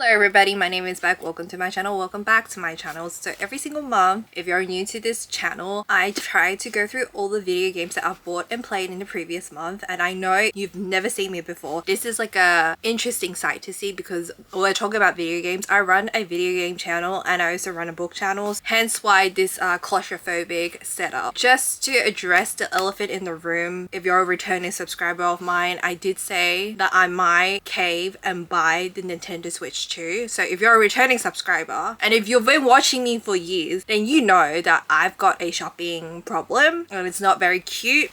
Hello everybody, my name is Beck. Welcome to my channel. Welcome back to my channel. So every single month, if you're new to this channel, I try to go through all the video games that I've bought and played in the previous month. And I know you've never seen me before. This is like a interesting site to see because we're talking about video games. I run a video game channel and I also run a book channel. Hence why this claustrophobic setup. Just to address the elephant in the room, if you're a returning subscriber of mine, I did say that I might cave and buy the Nintendo Switch 2. So if you're a returning subscriber and if you've been watching me for years, then you know that I've got a shopping problem and it's not very cute.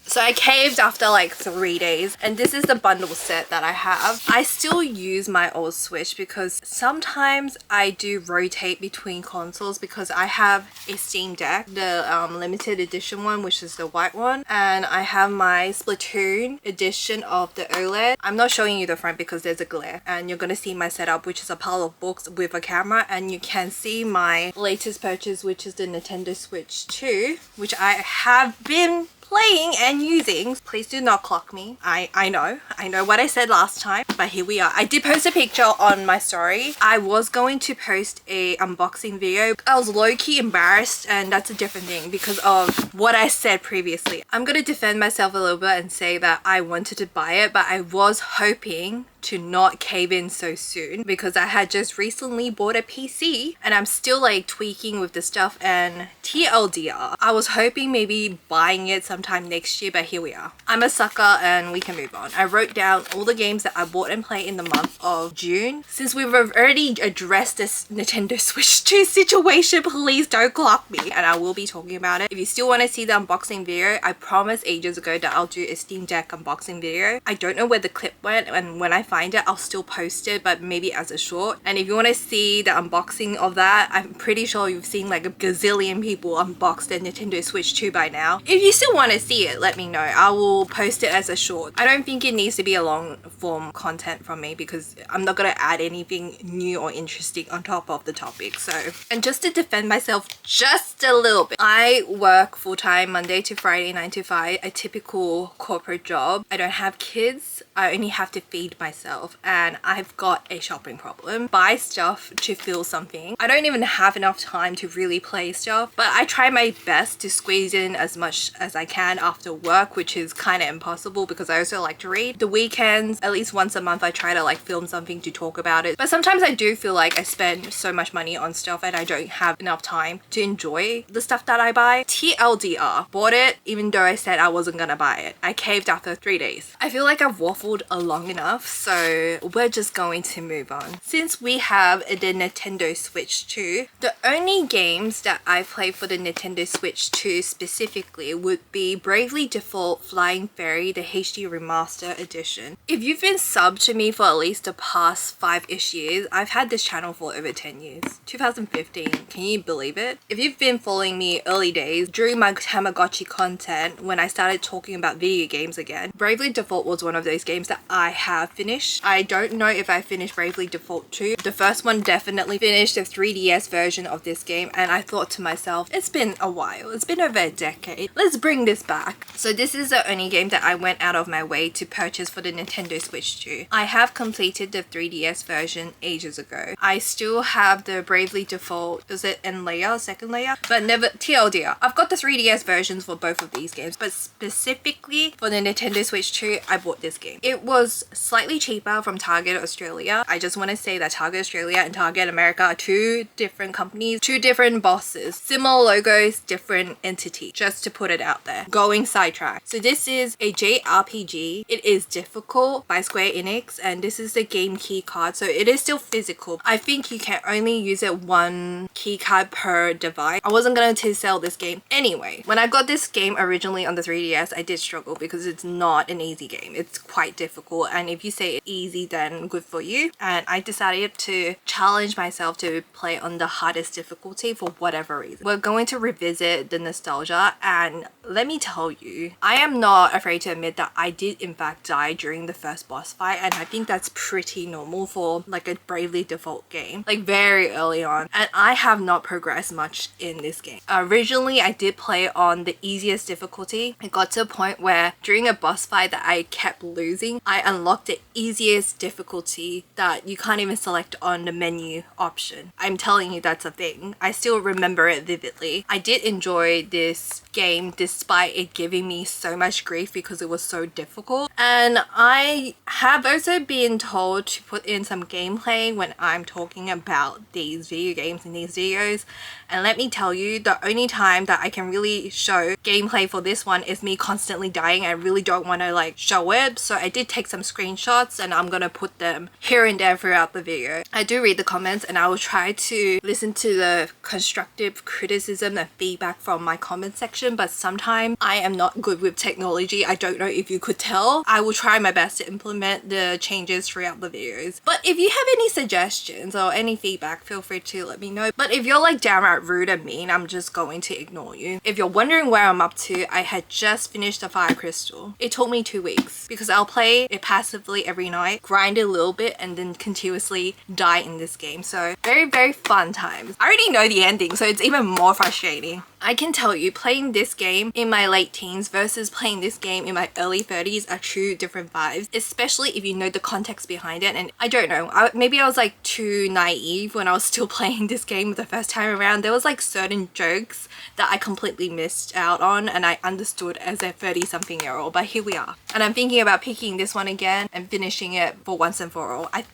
So I caved after like 3 days, and this is the bundle set that I have. I still use my old Switch because sometimes I do rotate between consoles because I have a Steam Deck, the limited edition one, which is the white one, and I have my Splatoon edition of the OLED. I'm not showing you the front because there's a glare, and you're gonna see my setup, which is a pile of books with a camera, and you can see my latest purchase, which is the Nintendo Switch 2, which I have been playing and using. Please do not clock me. I know what I said last time, but here we are. I did post a picture on my story. I was going to post a unboxing video. I was low-key embarrassed, and that's a different thing because of what I said previously. I'm gonna defend myself a little bit and say that I wanted to buy it, but I was hoping to not cave in so soon because I had just recently bought a PC and I'm still like tweaking with the stuff. And TLDR, I was hoping maybe buying it sometime next year, but here we are. I'm a sucker and we can move on. I wrote down all the games that I bought and played in the month of June. Since we've already addressed this Nintendo Switch 2 situation, please don't clock me and I will be talking about it. If you still want to see the unboxing video, I promised ages ago that I'll do a Steam Deck unboxing video. I don't know where the clip went, and when I find it, I'll still post it, but maybe as a short. And if you want to see the unboxing of that, I'm pretty sure you've seen like a gazillion people unbox their Nintendo Switch 2 by now. If you still want to see it, let me know. I will post it as a short. I don't think it needs to be a long form content from me because I'm not going to add anything new or interesting on top of the topic. So, and just to defend myself just a little bit, I work full-time Monday to Friday, 9 to 5, a typical corporate job. I don't have kids. I only have to feed myself, and I've got a shopping problem. Buy stuff to fill something. I don't even have enough time to really play stuff, but I try my best to squeeze in as much as I can after work, which is kind of impossible because I also like to read. The weekends, at least once a month, I try to like film something to talk about it. But sometimes I do feel like I spend so much money on stuff and I don't have enough time to enjoy the stuff that I buy. TLDR, bought it even though I said I wasn't gonna buy it. I caved after 3 days. I feel like I've waffled long enough, so we're just going to move on. Since we have the Nintendo Switch 2, the only games that I played for the Nintendo Switch 2 specifically would be Bravely Default Flying Fairy, the HD Remaster Edition. If you've been subbed to me for at least the past 5-ish years, I've had this channel for over 10 years. 2015, can you believe it? If you've been following me early days, during my Tamagotchi content, when I started talking about video games again, Bravely Default was one of those games that I have finished. I don't know if I finished Bravely Default 2. The first one definitely finished the 3DS version of this game, and I thought to myself, it's been a while. It's been over a decade. Let's bring this back. So this is the only game that I went out of my way to purchase for the Nintendo Switch 2. I have completed the 3DS version ages ago. I still have the Bravely Default, is it in layer, second layer? But never, TLDR. I've got the 3DS versions for both of these games, but specifically for the Nintendo Switch 2, I bought this game. It was slightly cheaper from Target Australia. I just want to say that Target Australia and Target America are two different companies, two different bosses, similar logos, different entity, just to put it out there. Going sidetracked. So this is a JRPG. It is difficult by Square Enix, and this is the game key card, so it is still physical. I think you can only use it one key card per device. I wasn't going to sell this game anyway. When I got this game originally on the 3DS, I did struggle because it's not an easy game. It's quite difficult, and if you say it's easy, then good for you. And I decided to challenge myself to play on the hardest difficulty for whatever reason. We're going to revisit the nostalgia, and let me tell you, I am not afraid to admit that I did in fact die during the first boss fight, and I think that's pretty normal for like a Bravely Default game, like very early on, and I have not progressed much in this game. Originally, I did play on the easiest difficulty. It got to a point where during a boss fight that I kept losing, I unlocked the easiest difficulty that you can't even select on the menu option. I'm telling you, that's a thing. I still remember it vividly. I did enjoy this game despite it giving me so much grief because it was so difficult. And I have also been told to put in some gameplay when I'm talking about these video games in these videos. And let me tell you, the only time that I can really show gameplay for this one is me constantly dying. I really don't want to like show it, so I did take some screenshots and I'm gonna put them here and there throughout the video. I do read the comments and I will try to listen to the constructive criticism and feedback from my comment section, but sometimes I am not good with technology. I don't know if you could tell. I will try my best to implement the changes throughout the videos. But if you have any suggestions or any feedback, feel free to let me know. But if you're like downright rude and mean, I'm just going to ignore you. If you're wondering where I'm up to, I had just finished the Fire Crystal. It took me 2 weeks because I'll play it passively every night, grind it a little bit, and then continuously die in this game. So very fun times. I already know the ending, so it's even more frustrating. I can tell you, playing this game in my late teens versus playing this game in my early 30s are two different vibes, especially if you know the context behind it. And I don't know, maybe I was like too naive when I was still playing this game the first time around. There was like certain jokes that I completely missed out on and I understood as a 30-something year old, but here we are. And I'm thinking about picking this one again and finishing it for once and for all. I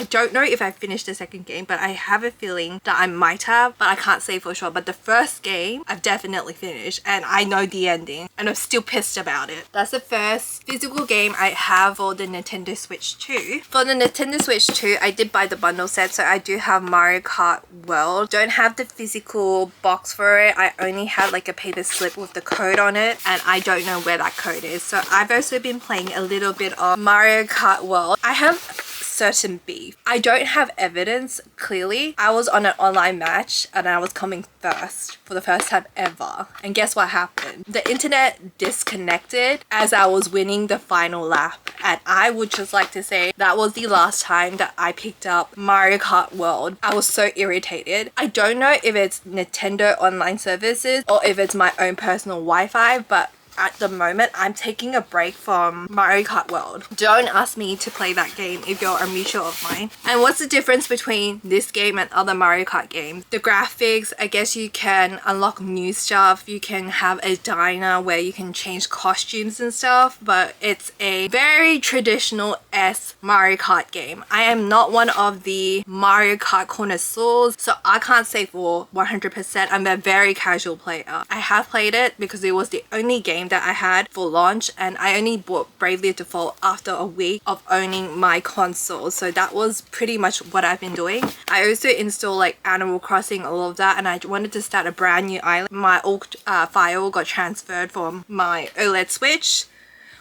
don't know if I finished the second game, but I have a feeling that I might have, but I can't say for sure. But the first game I've definitely finished and I know the ending and I'm still pissed about it. That's the first physical game I have for the Nintendo Switch 2. For the Nintendo Switch 2, I did buy the bundle set, so I do have Mario Kart World. Don't have the physical box for it. I only had like a paper slip with the code on it and I don't know where that code is. So I've also been playing a little bit of Mario Kart World. I have certain beef. I don't have evidence clearly. I was on an online match and I was coming first for the first time ever. And guess what happened? The internet disconnected as I was winning the final lap. And I would just like to say that was the last time that I picked up Mario Kart World. I was so irritated. I don't know if it's Nintendo online services or if it's my own personal Wi-Fi, but at the moment I'm taking a break from Mario Kart World. Don't ask me to play that game if you're a mutual of mine. And what's the difference between this game and other Mario Kart games? The graphics, I guess you can unlock new stuff. You can have a diner where you can change costumes and stuff, but it's a very traditional-esque Mario Kart game. I am not one of the Mario Kart connoisseurs, so I can't say for 100%. I'm a very casual player. I have played it because it was the only game that I had for launch and I only bought Bravely Default after a week of owning my console, so that was pretty much what I've been doing. I also installed like Animal Crossing, all of that, and I wanted to start a brand new island. My old file got transferred from my OLED Switch,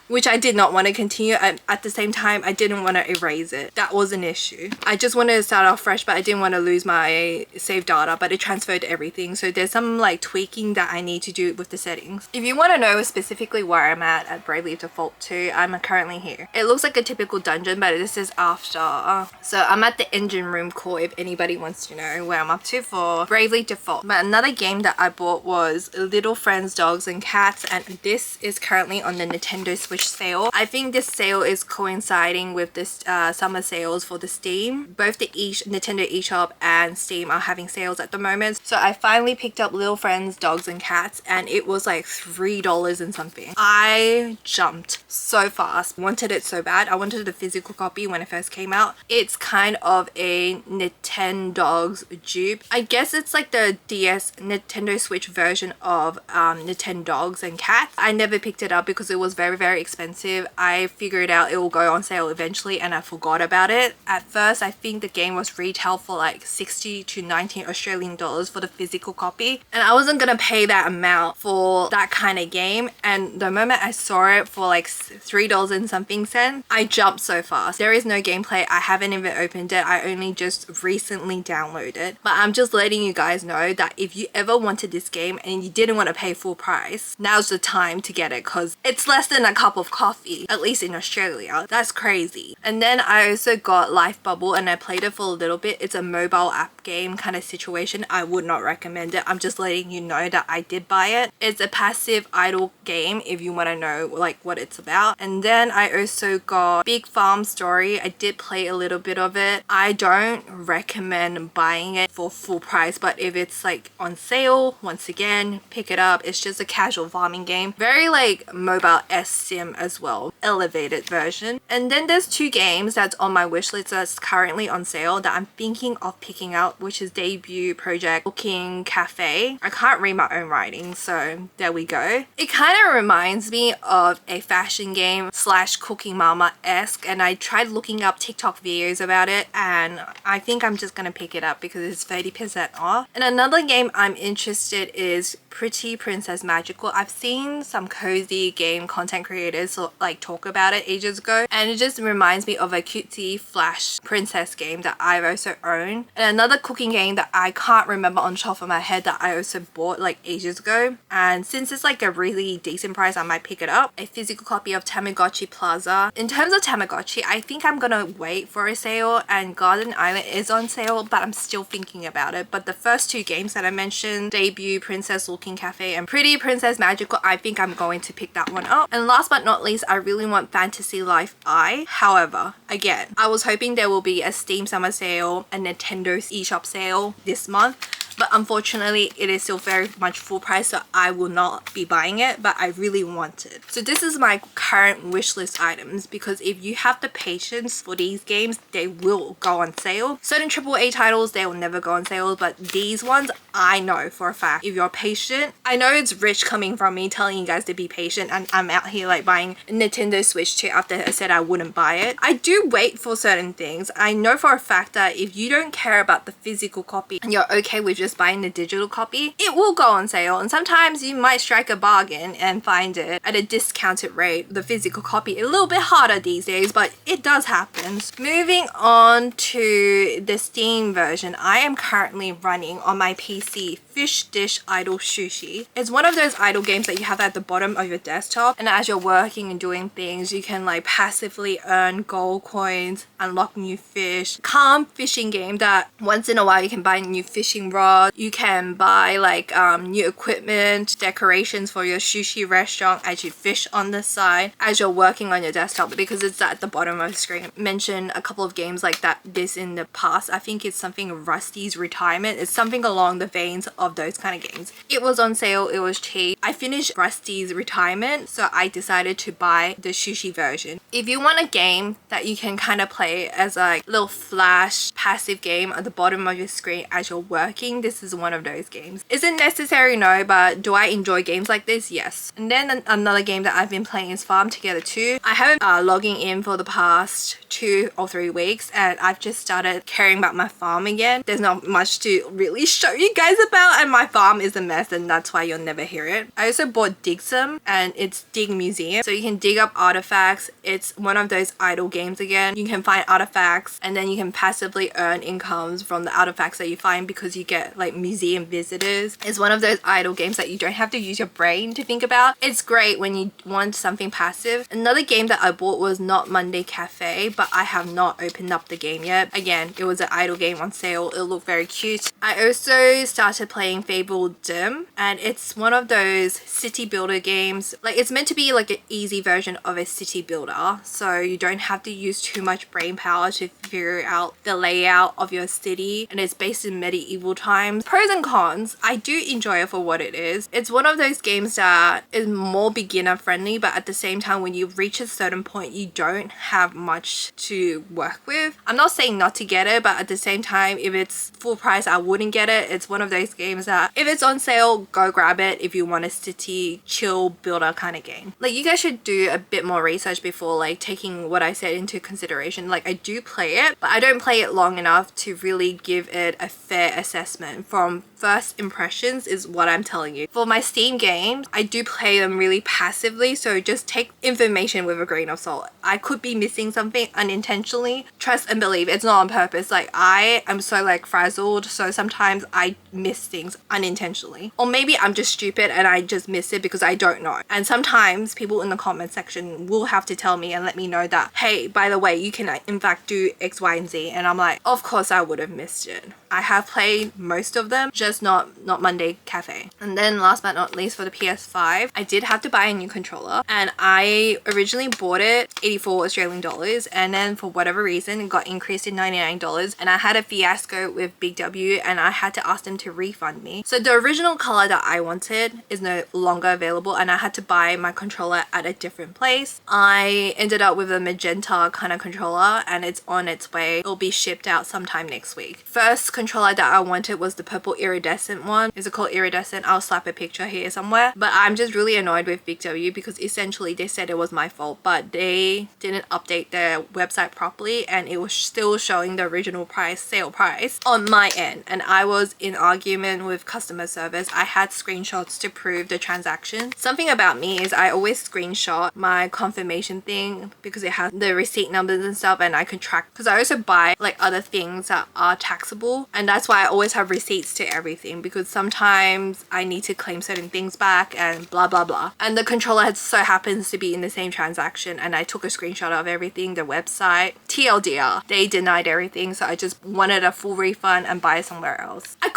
which I did not want to continue, and at the same time I didn't want to erase it. That was an issue. I just wanted to start off fresh, but I didn't want to lose my save data, but it transferred everything. So there's some like tweaking that I need to do with the settings. If you want to know specifically where I'm at Bravely Default 2, I'm currently here. It looks like a typical dungeon, but this is after. So I'm at the engine room core if anybody wants to know where I'm up to for Bravely Default. But another game that I bought was Little Friends Dogs and Cats, and this is currently on the Nintendo Switch sale. I think this sale is coinciding with this summer sales for the Steam. Both the Nintendo eShop and Steam are having sales at the moment. So I finally picked up Little Friends Dogs and Cats and it was like $3 and something. I jumped so fast. Wanted it so bad. I wanted the physical copy when it first came out. It's kind of a Nintendogs dupe. I guess it's like the DS Nintendo Switch version of Nintendogs and Cats. I never picked it up because it was very expensive. I figured out it will go on sale eventually and I forgot about it. At first I think the game was retail for like 60 to 19 Australian dollars for the physical copy, and I wasn't gonna pay that amount for that kind of game. And the moment I saw it for like $3 and something cents, I jumped so fast. There is no gameplay. I haven't even opened it. I only just recently downloaded, but I'm just letting you guys know that if you ever wanted this game and you didn't want to pay full price, now's the time to get it because it's less than a couple of coffee, at least in Australia. That's crazy. And then I also got Ricebulb, and I played it for a little bit. It's a mobile app game kind of situation. I would not recommend it. I'm just letting you know that I did buy it. It's a passive idle game if you want to know like what it's about. And then I also got Big Farm Story. I did play a little bit of it. I don't recommend buying it for full price, but if it's like on sale, once again, pick it up. It's just a casual farming game, very like mobile sim as well, elevated version. And then there's two games that's on my wish list that's currently on sale that I'm thinking of picking up, which is debut project Cooking Cafe. I can't read my own writing, so there we go. It kind of reminds me of a fashion game slash Cooking Mama-esque, and I tried looking up TikTok videos about it, and I think I'm just gonna pick it up because it's 30% off. And another game I'm interested is Pretty Princess Magical. I've seen some cozy game content creators like talk about it ages ago, and it just reminds me of a cutesy flash princess game that I've also owned. And another cooking game that I can't remember on top of my head that I also bought like ages ago, and since it's like a really decent price, I might pick it up. A physical copy of Tamagotchi Plaza. In terms of Tamagotchi, I think I'm gonna wait for a sale, and Garden Island is on sale, but I'm still thinking about it. But the first two games that I mentioned, debut Princess Looking Cafe and Pretty Princess Magical, I think I'm going to pick that one up. And last but not least, I really want Fantasy Life I. However, again, I was hoping there will be a Steam summer sale, a Nintendo's eShop sale this month, but unfortunately it is still very much full price, so I will not be buying it, but I really want it. So this is my current wish list items, because if you have the patience for these games, they will go on sale. Certain AAA titles, they will never go on sale, but these ones, I know for a fact, if you're patient, I know it's rich coming from me telling you guys to be patient, and I'm out here like buying Nintendo Switch 2 after I said I wouldn't buy it. I do wait for certain things. I know for a fact that if you don't care about the physical copy and you're okay with just buying the digital copy, it will go on sale, and sometimes you might strike a bargain and find it at a discounted rate. The physical copy a little bit harder these days, but it does happen. Moving on to the Steam version, I am currently running on my PC Fish Dish Idle Sushi. It's one of those idle games that you have at the bottom of your desktop, and as you're working and doing things, you can like passively earn gold coins, unlock new fish. Calm fishing game that once in a while you can buy a new fishing rod, you can buy like new equipment, decorations for your sushi restaurant as you fish on the side as you're working on your desktop, because it's at the bottom of the screen. I mentioned a couple of games like that this in the past. I think it's something Rusty's Retirement. It's something along the veins of those kind of games. It was on sale, it was cheap. I finished Rusty's Retirement, so I decided to buy the sushi version. If you want a game that you can kind of play as a little flash passive game at the bottom of your screen as you're working, this is one of those games. Is it necessary? No, but do I enjoy games like this? Yes. And then another game that I've been playing is Farm Together 2. I haven't logging in for the past 2 or 3 weeks, and I've just started caring about my farm again. There's not much to really show you guys about, and my farm is a mess, and that's why you'll never hear it. I also bought Digsum, and it's Dig Museum, so you can dig up artifacts. It's one of those idle games again. You can find artifacts, and then you can passively earn incomes from the artifacts that you find because you get like museum visitors. It's one of those idle games that you don't have to use your brain to think about. It's great when you want something passive. Another game that I bought was Not Monday Cafe, but I have not opened up the game yet. Again, it was an idle game on sale. It looked very cute. I also started playing Fable Dim, and it's one of those city builder games. Like, it's meant to be like an easy version of a city builder, so you don't have to use too much brain power to figure out the layout of your city, and it's based in medieval times. Pros and cons, I do enjoy it for what it is. It's one of those games that is more beginner friendly, but at the same time, when you reach a certain point, you don't have much to work with. I'm not saying not to get it, but at the same time, if it's full price, I wouldn't get it. It's one of those games that if it's on sale, go grab it if you want a city chill builder kind of game. Like, you guys should do a bit more research before like taking what I said into consideration. Like, I do play it, but I don't play it long enough to really give it a fair assessment. judgment from first impressions is what I'm telling you. For my Steam games, I do play them really passively, so just take information with a grain of salt. I could be missing something unintentionally. Trust and believe, it's not on purpose. Like, I am so like frazzled, so sometimes I miss things unintentionally. Or maybe I'm just stupid and I just miss it because I don't know. And sometimes people in the comment section will have to tell me and let me know that, hey, by the way, you can in fact do X, Y, and Z. And I'm like, of course I would have missed it. I have played most of them, just not Monday Cafe. And then last but not least, for the PS5, I did have to buy a new controller, and I originally bought it 84 Australian dollars, and then for whatever reason it got increased to $99, and I had a fiasco with Big W and I had to ask them to refund me. So the original color that I wanted is no longer available, and I had to buy my controller at a different place. I ended up with a magenta kind of controller, and it's on its way. It'll be shipped out sometime next week. First controller that I wanted was the purple iridescent one. Is it called iridescent? I'll slap a picture here somewhere. But I'm just really annoyed with Big W because essentially they said it was my fault, but they didn't update their website properly, and it was still showing the original price, sale price, on my end. And I was in argument with customer service. I had screenshots to prove the transaction. Something about me is I always screenshot my confirmation thing because it has the receipt numbers and stuff, and I can track, because I also buy like other things that are taxable, and that's why I always have receipts to everything, because sometimes I need to claim certain things back and blah blah blah. And the controller so happens to be in the same transaction, and I took a screenshot of everything. The website, TLDR, they denied everything, so I just wanted a full refund and buy somewhere else. I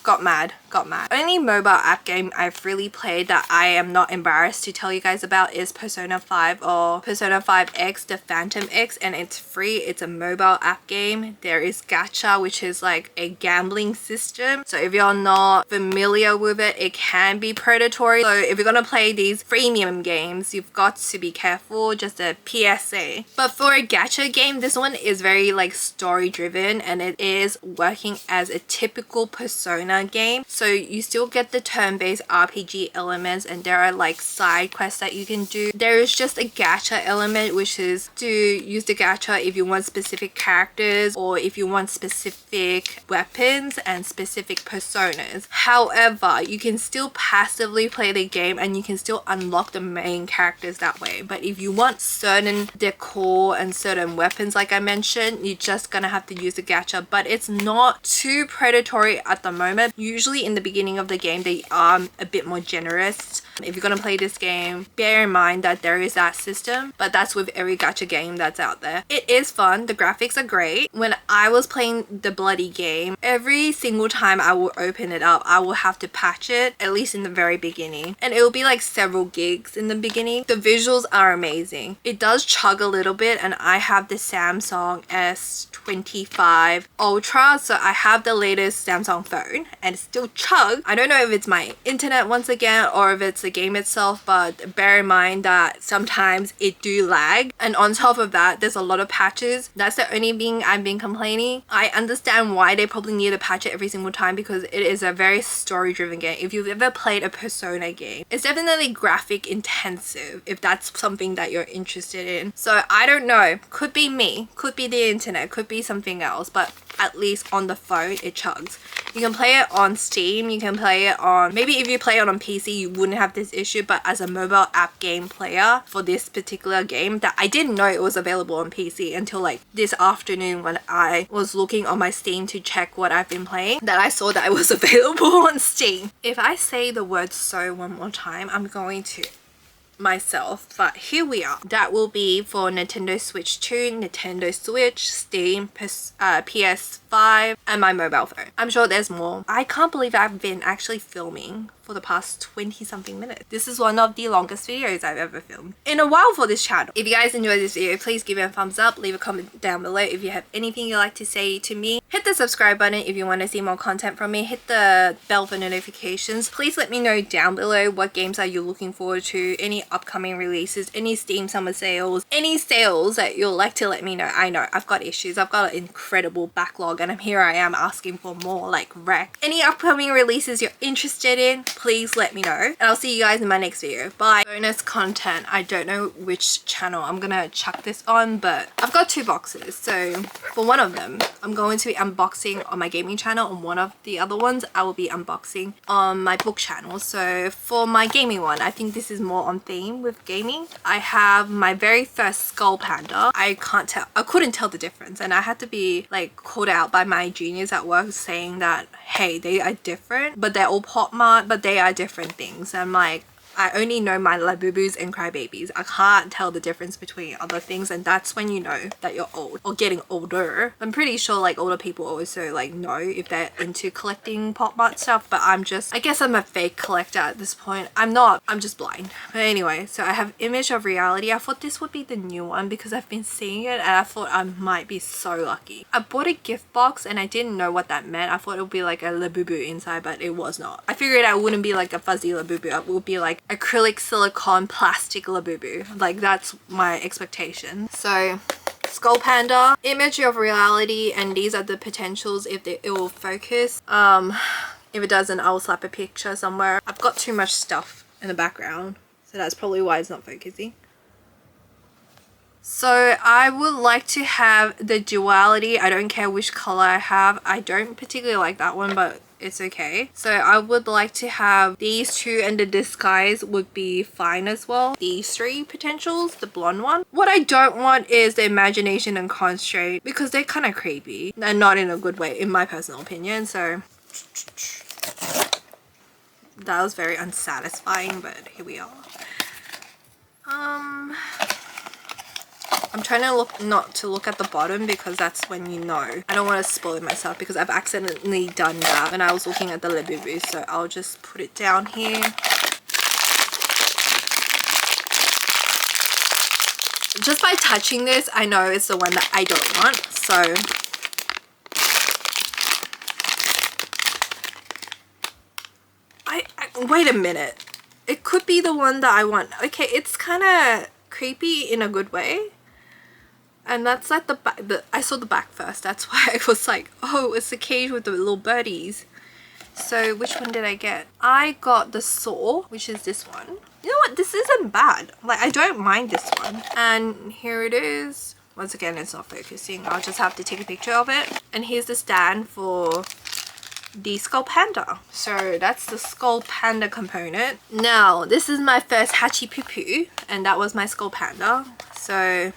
got mad. Only mobile app game I've really played that I am not embarrassed to tell you guys about is Persona 5 or Persona 5X, the Phantom X, and it's free. It's a mobile app game. There is gacha, which is like a gambling system. So if you're not familiar with it, it can be predatory. So if you're gonna play these freemium games, you've got to be careful. Just a PSA. But for a gacha game, this one is very like story driven, and it is working as a typical Persona game. So you still get the turn-based RPG elements, and there are like side quests that you can do. There is just a gacha element, which is to use the gacha if you want specific characters or if you want specific weapons and specific personas. However, you can still passively play the game and you can still unlock the main characters that way. But if you want certain decor and certain weapons, like I mentioned, you're just gonna have to use the gacha. But it's not too predatory at the moment. Usually in the beginning of the game, they are a bit more generous. If you're gonna play this game, bear in mind that there is that system, but that's with every gacha game that's out there. It is fun. The graphics are great. When I was playing the bloody game, every single time I will open it up, I will have to patch it, at least in the very beginning, and it will be like several gigs in the beginning. The visuals are amazing. It does chug a little bit, and I have the Samsung S25 Ultra, so I have the latest Samsung phone, and it still chug. I don't know if it's my internet once again or if it's the game itself, but bear in mind that sometimes it do lag. And on top of that, there's a lot of patches. That's the only thing I've been complaining. I understand why they probably need to patch it every single time, because it is a very story driven game. If you've ever played a Persona game, it's definitely graphic intensive if that's something that you're interested in. So I don't know, could be me, could be the internet, could be something else, but at least on the phone it chugs. You can play it on Steam, you can play it on, maybe if you play it on PC you wouldn't have this issue, but as a mobile app game player for this particular game, that I didn't know it was available on PC until like this afternoon when I was looking on my Steam to check what I've been playing, that I saw that it was available on Steam. If I say the word "so" one more time, I'm going to myself, but here we are. That will be for Nintendo Switch 2, Nintendo Switch, Steam, PS5, and my mobile phone. I'm sure there's more. I can't believe I've been actually filming for the past 20 something minutes. This is one of the longest videos I've ever filmed in a while for this channel. If you guys enjoyed this video, please give it a thumbs up, leave a comment down below if you have anything you'd like to say to me. Hit the subscribe button if you want to see more content from me. Hit the bell for notifications. Please let me know down below what games are you looking forward to, any upcoming releases, any Steam summer sales, any sales that you'll like to let me know. I know I've got issues, I've got an incredible backlog, and here I am asking for more like wreck. Any upcoming releases you're interested in, please let me know, and I'll see you guys in my next video. Bye. Bonus content. I don't know which channel I'm gonna chuck this on, but I've got 2 boxes. So for one of them, I'm going to be unboxing on my gaming channel, and one of the other ones I will be unboxing on my book channel. So for my gaming one, I think this is more on theme with gaming. I have my very first Skull Panda. I couldn't tell the difference, and I had to be like called out by my juniors at work saying that, hey, they are different, but they're all Pop Mart, but they are different things. I'm like, I only know my Labubus and Crybabies. I can't tell the difference between other things, and that's when you know that you're old or getting older. I'm pretty sure like older people also like know if they're into collecting Pop Mart stuff, but I guess I'm a fake collector at this point. I'm not, I'm just blind. But anyway, so I have Image of Reality. I thought this would be the new one because I've been seeing it and I thought I might be so lucky. I bought a gift box and I didn't know what that meant. I thought it would be like a Labubu inside, but it was not. I figured I wouldn't be like a fuzzy Labubu. It would be like acrylic silicone plastic Labubu. Like that's my expectation. So Skull Panda, Image of Reality, and these are the potentials if it will focus. If it doesn't, I'll slap a picture somewhere. I've got too much stuff in the background, so that's probably why it's not focusing. So I would like to have the duality. I don't care which color I have. I don't particularly like that one, but it's okay. So I would like to have these 2, and the disguise would be fine as well. These 3 potentials, the blonde one. What I don't want is the imagination and constraint because they're kind of creepy and not in a good way in my personal opinion. So that was very unsatisfying, but here we are. I'm trying to not to look at the bottom because that's when you know. I don't want to spoil myself because I've accidentally done that when I was looking at the Labubu. So I'll just put it down here. Just by touching this, I know it's the one that I don't want. So wait a minute. It could be the one that I want. Okay, it's kind of creepy in a good way. And that's like the back. I saw the back first. That's why I was like, oh, it's the cage with the little birdies. So which one did I get? I got the Saw, which is this one. You know what? This isn't bad. Like, I don't mind this one. And here it is. Once again, it's not focusing. I'll just have to take a picture of it. And here's the stand for the Skull Panda. So that's the Skull Panda component. Now, this is my first Hachi Poo Poo, and that was my Skull Panda. So